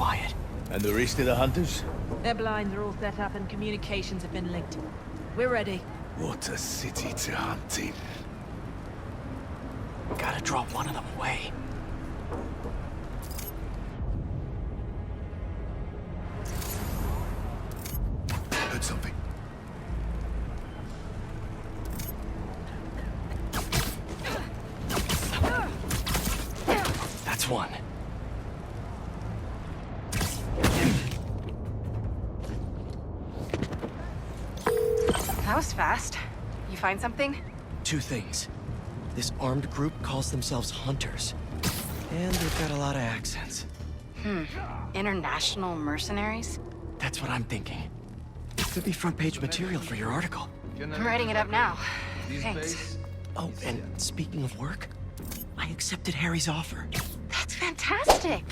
quiet. And the rest of the hunters? Their blinds are all set up and communications have been linked. We're ready. What a city to hunt in. Gotta draw one of them away. Heard something. That's one. That was fast. You find something? Two things. This armed group calls themselves hunters. And they've got a lot of accents. International mercenaries? That's what I'm thinking. Could be front page material for your article. I'm writing it up now. Thanks. Oh, and speaking of work, I accepted Harry's offer. That's fantastic.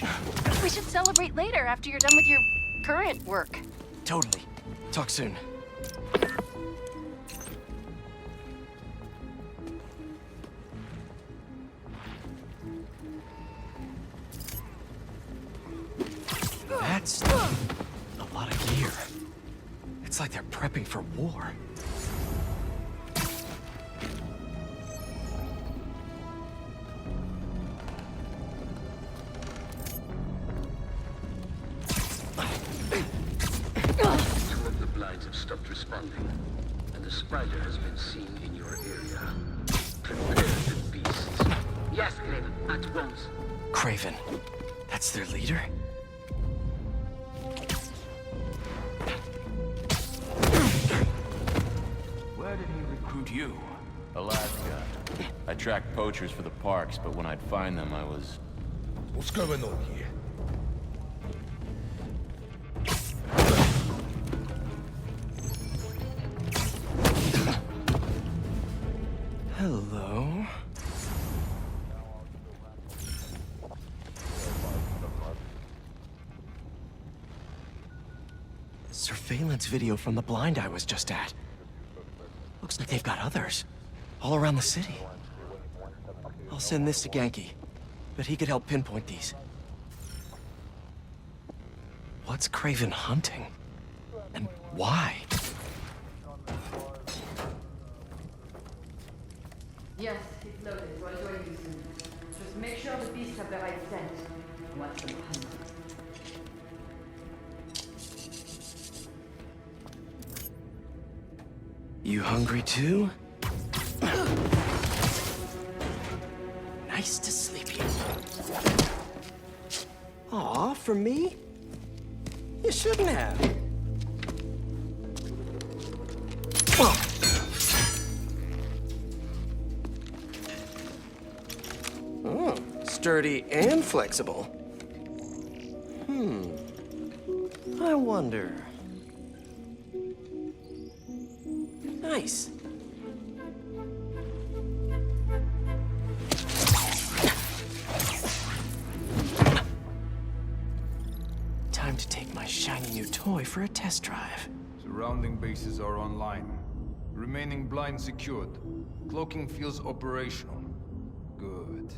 We should celebrate later after you're done with your current work. Totally. Talk soon. That's a lot of gear. It's like they're prepping for war. Two of the blinds have stopped responding, and the spider has been seen in your area. Prepare the beasts. Yes, Craven, at once. Craven. That's their leader? Where did he recruit you? Alaska. I tracked poachers for the parks, but when I'd find them, I was... What's going on here? Hello? Surveillance video from the blind I was just at. Looks like they've got others. All around the city. I'll send this to Genki, but he could help pinpoint these. What's Craven hunting? And why? Yes, it's loaded, so I'll join you soon. Just make sure the beasts have the right scent. Watch them hunt. You hungry too? Nice to sleep here. Aw, for me? You shouldn't have. Oh, sturdy and flexible. I wonder. Nice. Time to take my shiny new toy for a test drive. Surrounding bases are online. Remaining blind secured. Cloaking fields operational. Good.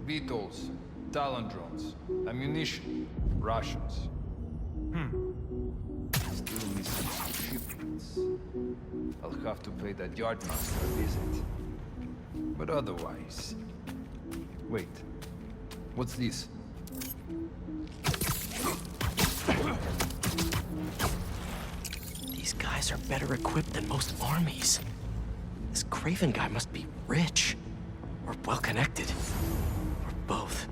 Beetles, Talon drones, ammunition, rations. Still missing some shipments. I'll have to pay that yardmaster a visit. But otherwise... Wait. What's this? These guys are better equipped than most armies. This Craven guy must be rich. Or well-connected. Or both.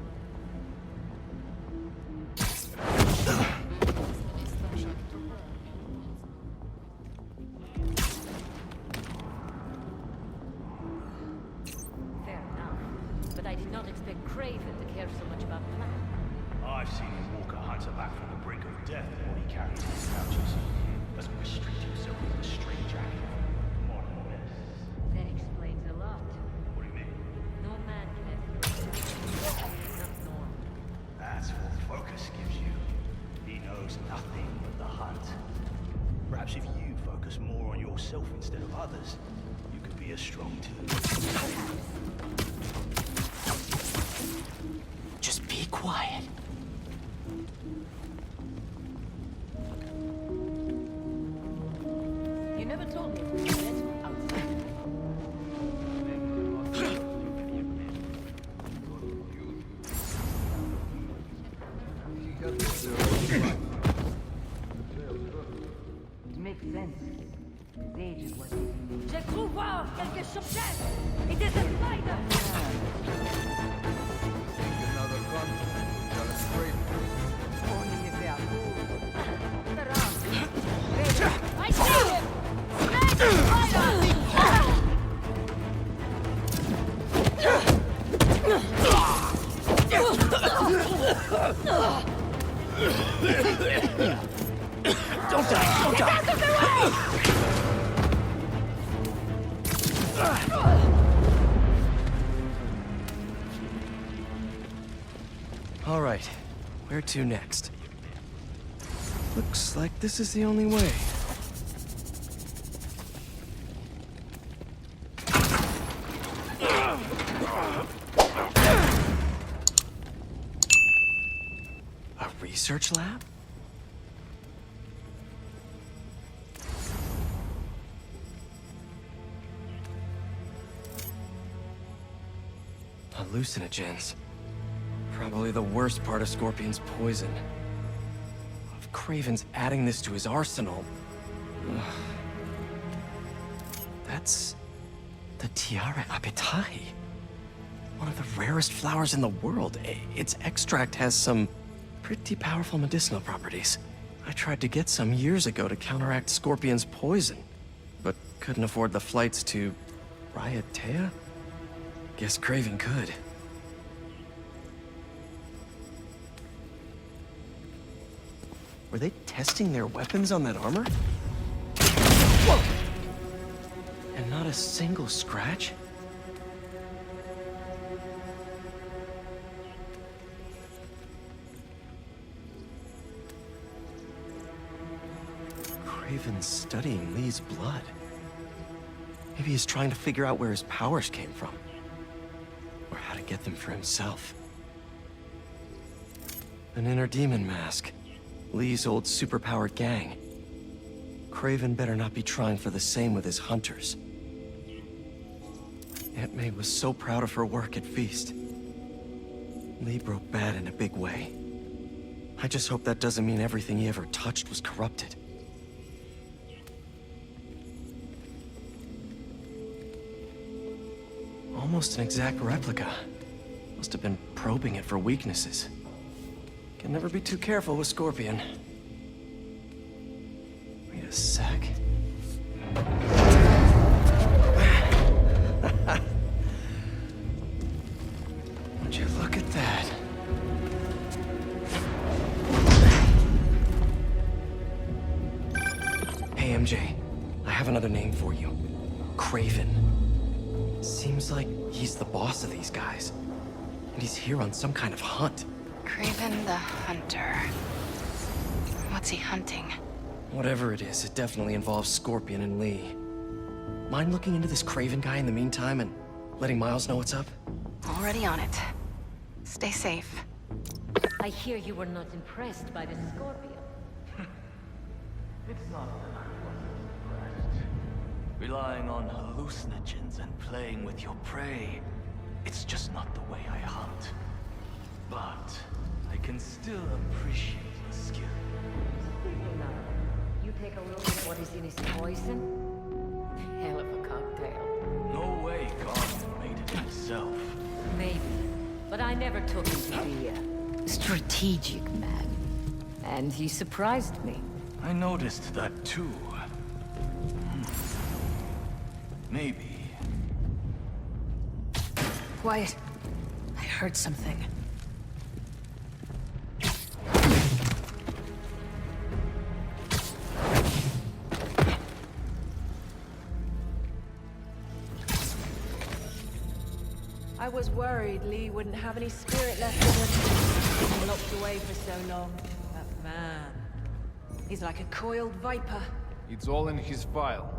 Fair enough. But I did not expect Craven to care so much about plan. I've seen him walk a hunter back from the brink of death while he carries his pouches. Doesn't restrict himself with a straight jacket. More than this. That explains a lot. What do you mean? No man can have not normal. That's what focus gives you. He knows nothing but the hunt. Perhaps if you focus more on yourself instead of others, you could be as strong too. Just be quiet. cru voir quelque chose. It is a spider. Another continent. Got a scrape. Only if they are fools. I see him! Don't die! Don't die! All right, where to next? Looks like this is the only way. A research lab? Hallucinogens. Probably the worst part of Scorpion's poison. If Craven's adding this to his arsenal... Ugh. That's... the Tiara Apitai. One of the rarest flowers in the world. Its extract has some pretty powerful medicinal properties. I tried to get some years ago to counteract Scorpion's poison, but couldn't afford the flights to... Raiatea? Guess Craven could. Were they testing their weapons on that armor? Whoa! And not a single scratch? Craven's studying Lee's blood. Maybe he's trying to figure out where his powers came from. Or how to get them for himself. An inner demon mask. Lee's old superpowered gang. Craven better not be trying for the same with his hunters. Aunt May was so proud of her work at Feast. Lee broke bad in a big way. I just hope that doesn't mean everything he ever touched was corrupted. Almost an exact replica. Must have been probing it for weaknesses. Can never be too careful with Scorpion. Wait a sec. Would you look at that? Hey, MJ. I have another name for you. Craven. Seems like he's the boss of these guys. And he's here on some kind of hunt. Craven the Hunter. What's he hunting? Whatever it is, it definitely involves Scorpion and Lee. Mind looking into this Craven guy in the meantime and letting Miles know what's up? Already on it. Stay safe. I hear you were not impressed by the Scorpion. It's not that I wasn't impressed. Relying on hallucinogens and playing with your prey, it's just not the way I hunt. But I can still appreciate the skill. Speaking of, you take a look at what is in his poison? Hell of a cocktail. No way Garden made it himself. Maybe, but I never took him to be a strategic man. And he surprised me. I noticed that too. Maybe. Quiet. I heard something. I was worried Lee wouldn't have any spirit left in him. He's been locked away for so long. That man. He's like a coiled viper. It's all in his file.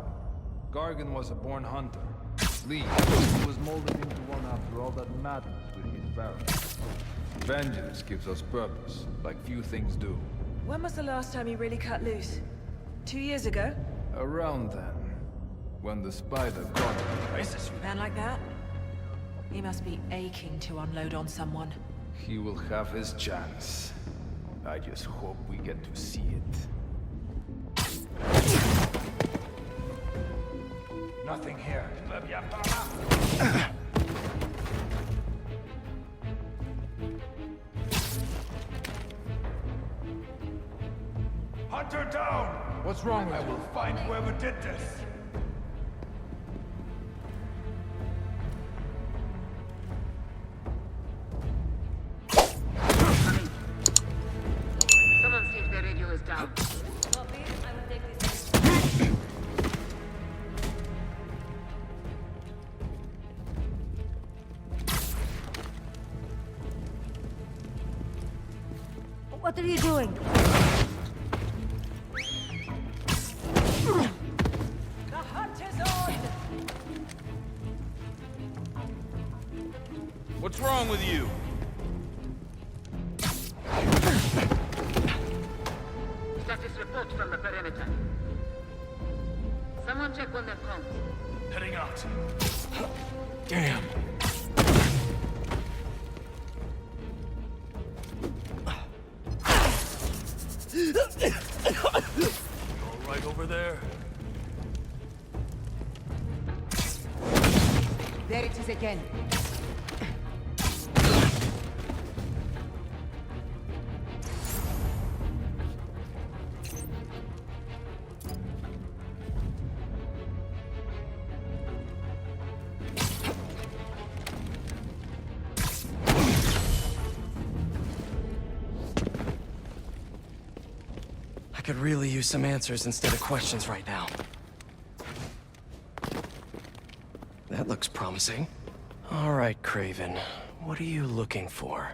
Gargan was a born hunter. Lee was molded into one after all that madness with his barrels. Vengeance gives us purpose, like few things do. When was the last time he really cut loose? 2 years ago? Around then, when the spider caught him. A man like that? He must be aching to unload on someone. He will have his chance. I just hope we get to see it. Nothing here. Hunter down! What's wrong? I will find whoever did this. Someone see if their radio is down. Copy. I will take this. What are you doing? The hunt is on! What's wrong with you? Status report from the perimeter. Someone check on their comms. Heading out. Damn. All right over there? There it is again. I could really use some answers instead of questions right now. That looks promising. All right, Craven. What are you looking for?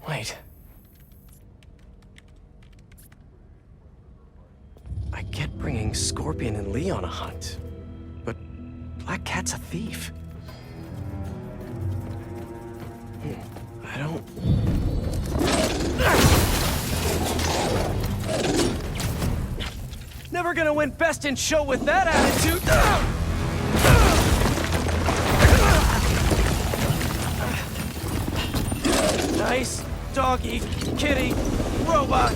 Wait. I get bringing Scorpion and Lee on a hunt, but Black Cat's a thief. I don't... Never gonna win Best in Show with that attitude! Nice doggy, kitty, robot!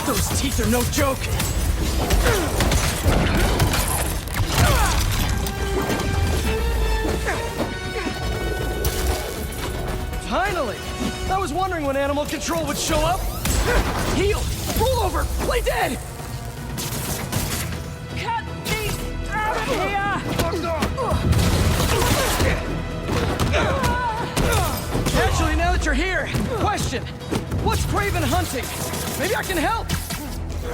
Those teeth are no joke! Finally! I was wondering when animal control would show up! Heal! Roll over! Play dead! Cut me out of here! Actually, now that you're here, question! What's Craven hunting? Maybe I can help!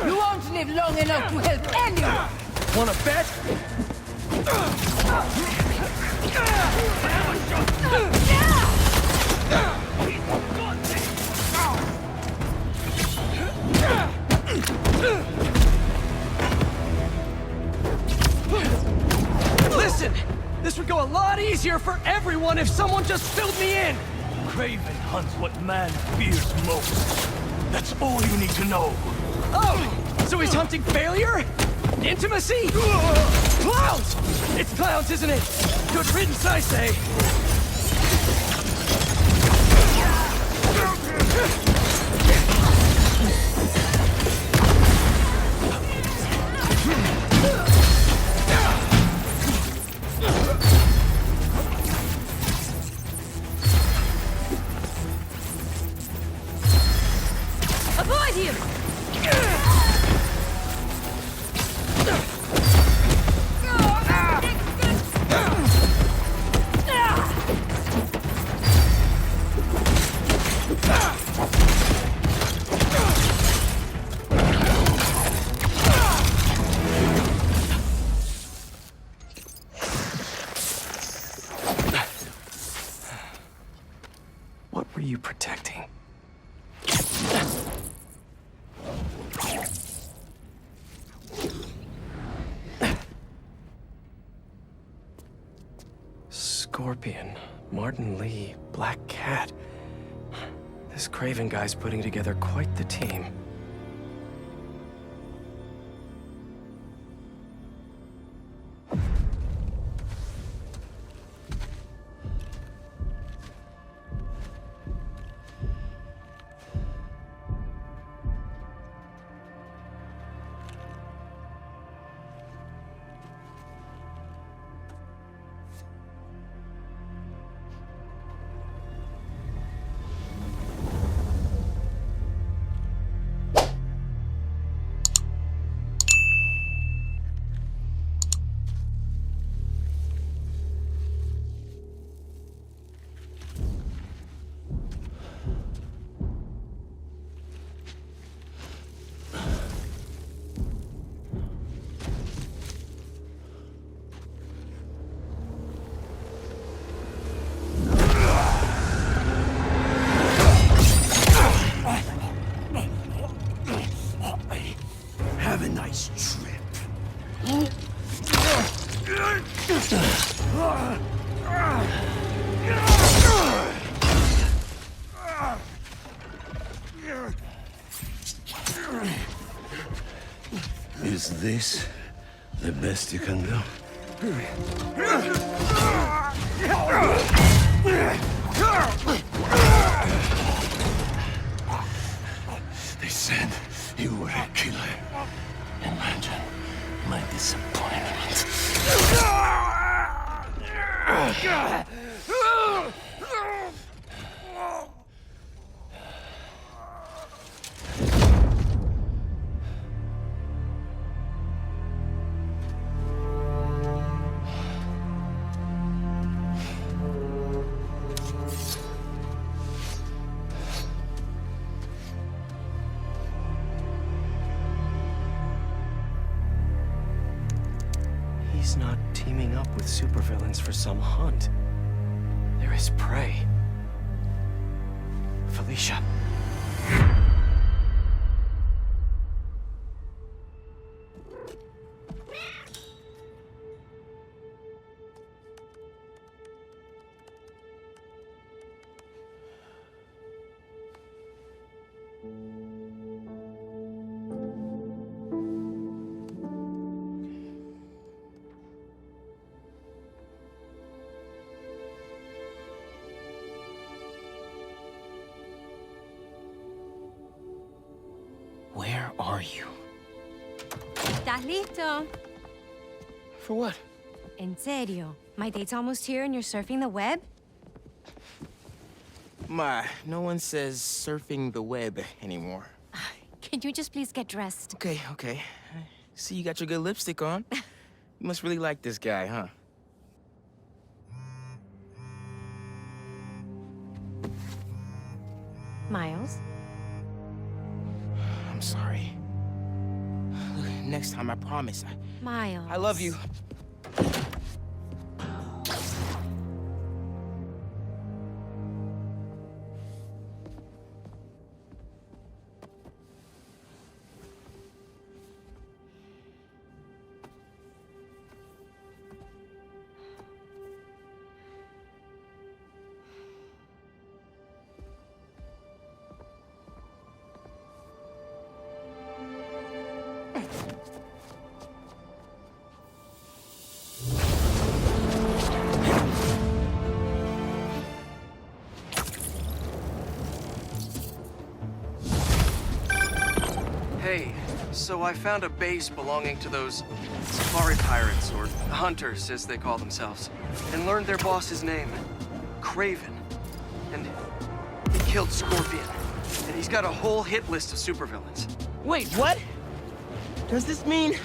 You won't live long enough to help anyone! Wanna bet? Listen! This would go a lot easier for everyone if someone just filled me in! Craven hunts what man fears most. That's all you need to know. Oh! So he's hunting failure? Intimacy? Clowns! It's clowns, isn't it? Good riddance, I say. Avoid him! What were you protecting? Scorpion, Martin Lee, Black Cat. This Craven guy's putting together quite the team. trip. Is this the best you can do? They said you were a killer. Imagine my disappointment. He's not teaming up with supervillains for some hunt. There is prey. Felicia. Where are you? ¿Estás listo? For what? En serio? My date's almost here and you're surfing the web? Ma, no one says surfing the web anymore. Can you just please get dressed? Okay. See, you got your good lipstick on. You must really like this guy, huh? Miles? I'm sorry. Look, next time, I promise. Miles. I love you. Hey, so I found a base belonging to those safari pirates, or hunters, as they call themselves, and learned their boss's name, Craven. And he killed Scorpion. And he's got a whole hit list of supervillains. Wait, what? Does this mean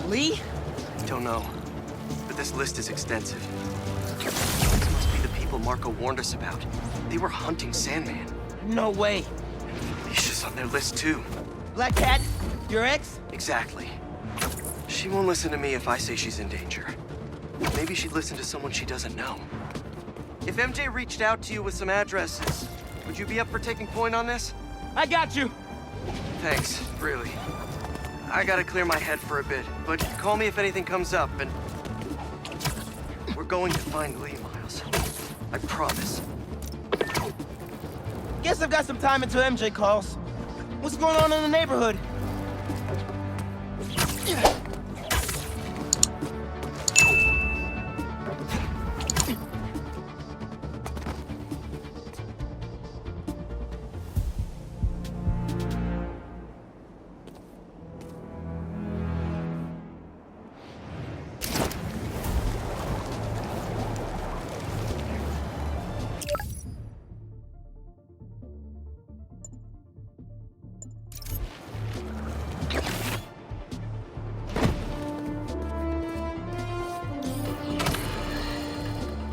Lee? Don't know, but this list is extensive. These must be the people Marco warned us about. They were hunting Sandman. No way. And Felicia's on their list too. Black Cat, your ex? Exactly. She won't listen to me if I say she's in danger. Maybe she'd listen to someone she doesn't know. If MJ reached out to you with some addresses, would you be up for taking point on this? I got you. Thanks, really. I gotta clear my head for a bit, but call me if anything comes up, and... we're going to find Lee, Miles. I promise. Guess I've got some time until MJ calls. What's going on in the neighborhood?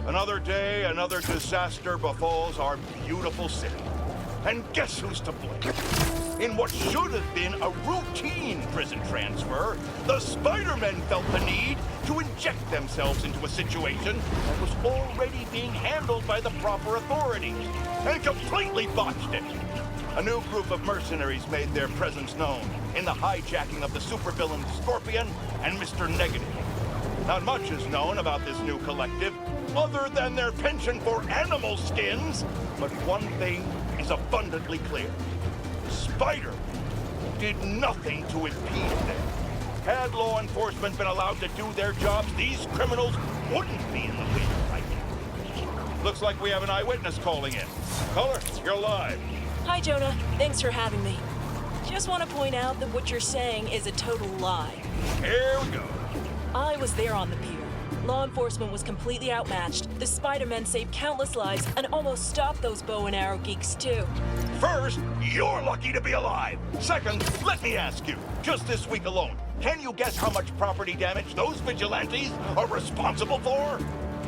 Another day, another disaster befalls our beautiful city. And guess who's to blame? In what should have been a routine prison transfer, the Spider-Men felt the need to inject themselves into a situation that was already being handled by the proper authorities, and completely botched it. A new group of mercenaries made their presence known, in the hijacking of the supervillain Scorpion and Mr. Negative. Not much is known about this new collective, other than their penchant for animal skins, but one thing is abundantly clear. Spider did nothing to impede them. Had law enforcement been allowed to do their jobs, these criminals wouldn't be in the wind right now. Looks like we have an eyewitness calling in. Caller, you're live. Hi, Jonah. Thanks for having me. Just want to point out that what you're saying is a total lie. Here we go. I was there on the pier. Law enforcement was completely outmatched. The Spider-Men saved countless lives and almost stopped those bow and arrow geeks, too. First, you're lucky to be alive. Second, let me ask you, just this week alone, can you guess how much property damage those vigilantes are responsible for?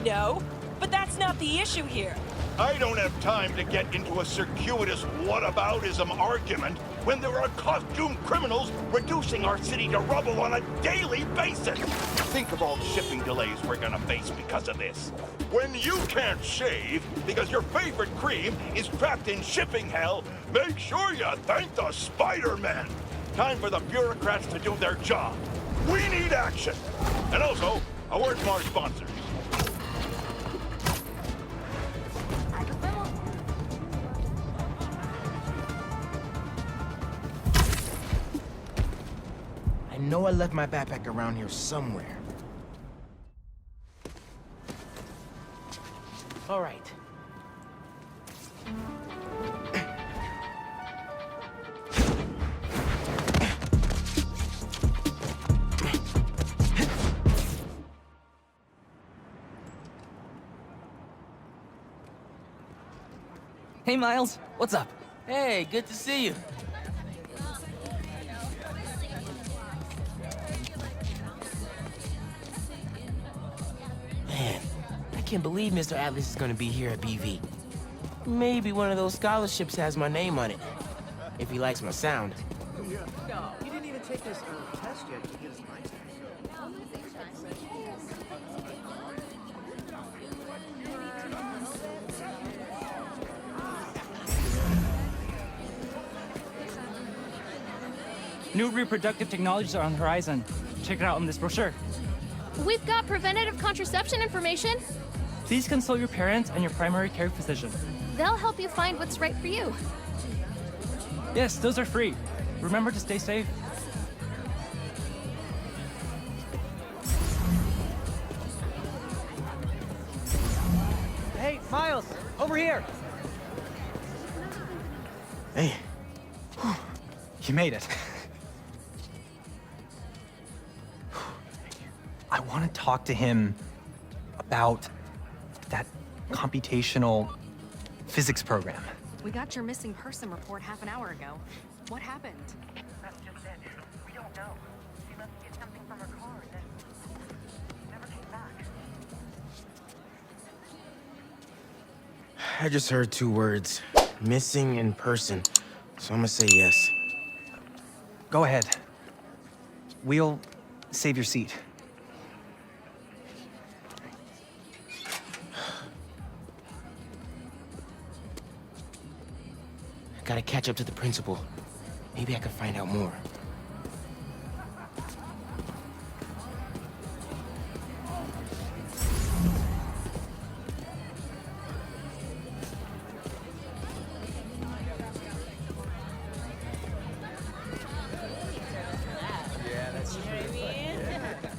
No, but that's not the issue here. I don't have time to get into a circuitous whataboutism argument when there are costumed criminals reducing our city to rubble on a daily basis. Think of all the shipping delays we're gonna face because of this. When you can't shave because your favorite cream is trapped in shipping hell, make sure you thank the Spider-Man. Time for the bureaucrats to do their job. We need action. And also, a word from our sponsors. I know I left my backpack around here somewhere. All right. Hey, Miles. What's up? Hey, good to see you. Man, I can't believe Mr. Atlas is gonna be here at BV. Maybe one of those scholarships has my name on it, if he likes my sound. You didn't even take this test yet to get his mind. New reproductive technologies are on the horizon. Check it out in this brochure. We've got preventative contraception information. Please consult your parents and your primary care physician. They'll help you find what's right for you. Yes, those are free. Remember to stay safe. Hey, Miles, over here. Hey. You made it. I want to talk to him about that computational physics program. We got your missing person report half an hour ago. What happened? That's just it. We don't know. She must get something from her car and then never came back. I just heard 2 words. Missing in person. So I'm gonna say yes. Go ahead. We'll save your seat. Gotta catch up to the principal. Maybe I can find out more.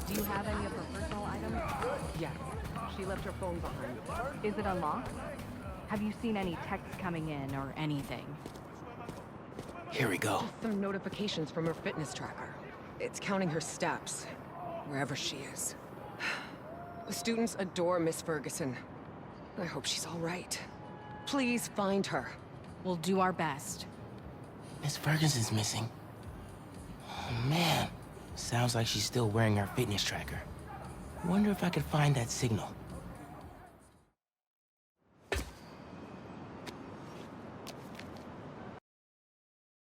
Do you have any of her personal items? Yes. She left her phone behind. Is it unlocked? Have you seen any texts coming in or anything? Here we go. Some notifications from her fitness tracker. It's counting her steps, wherever she is. The students adore Miss Ferguson. I hope she's all right. Please find her. We'll do our best. Miss Ferguson's missing. Oh, man. Sounds like she's still wearing her fitness tracker. Wonder if I could find that signal.